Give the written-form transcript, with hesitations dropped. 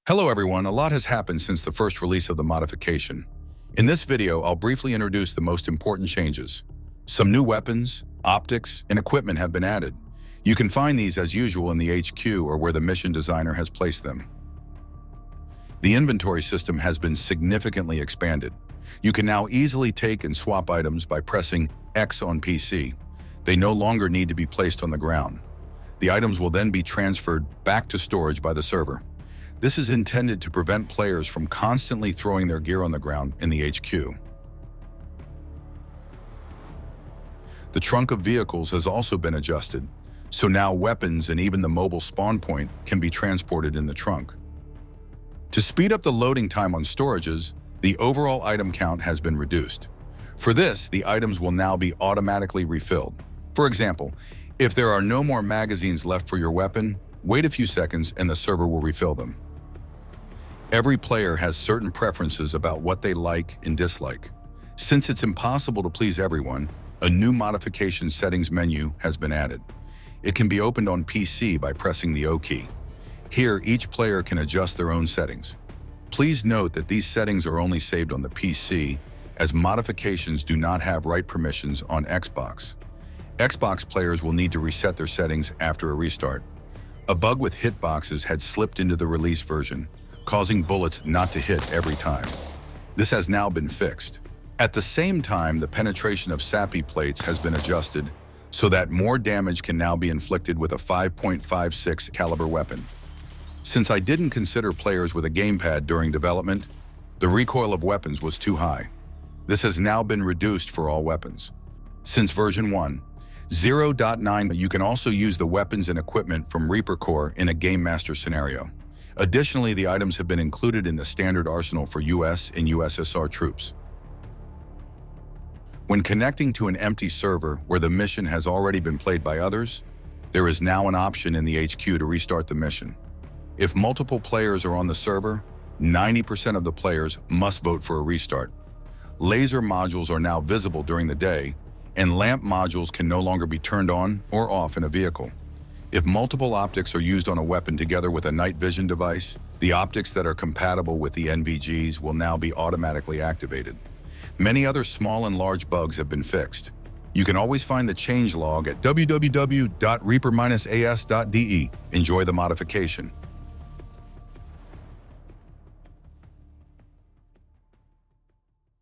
Hello everyone, a lot has happened since the first release of the modification. In this video, I'll briefly introduce the most important changes. Some new weapons, optics, and equipment have been added. You can find these as usual in the HQ or where the mission designer has placed them. The inventory system has been significantly expanded. You can now easily take and swap items by pressing X on PC. They no longer need to be placed on the ground. The items will then be transferred back to storage by the server. This is intended to prevent players from constantly throwing their gear on the ground in the HQ. The trunk of vehicles has also been adjusted, so now weapons and even the mobile spawn point can be transported in the trunk. To speed up the loading time on storages, the overall item count has been reduced. For this, the items will now be automatically refilled. For example, if there are no more magazines left for your weapon, wait a few seconds and the server will refill them. Every player has certain preferences about what they like and dislike. Since it's impossible to please everyone, a new modification settings menu has been added. It can be opened on PC by pressing the O key. Here, each player can adjust their own settings. Please note that these settings are only saved on the PC, as modifications do not have write permissions on Xbox. Xbox players will need to reset their settings after a restart. A bug with hitboxes had slipped into the release version, causing bullets not to hit every time. This has now been fixed. At the same time, the penetration of SAPI plates has been adjusted so that more damage can now be inflicted with a 5.56 caliber weapon. Since I didn't consider players with a gamepad during development, the recoil of weapons was too high. This has now been reduced for all weapons. Since version 1.0.9, you can also use the weapons and equipment from REPAER Core in a Game Master scenario. Additionally, the items have been included in the standard arsenal for US and USSR troops. When connecting to an empty server where the mission has already been played by others, there is now an option in the HQ to restart the mission. If multiple players are on the server, 90% of the players must vote for a restart. Laser modules are now visible during the day, and lamp modules can no longer be turned on or off in a vehicle. If multiple optics are used on a weapon together with a night vision device, the optics that are compatible with the NVGs will now be automatically activated. Many other small and large bugs have been fixed. You can always find the changelog at www.reaper-as.de. Enjoy the modification.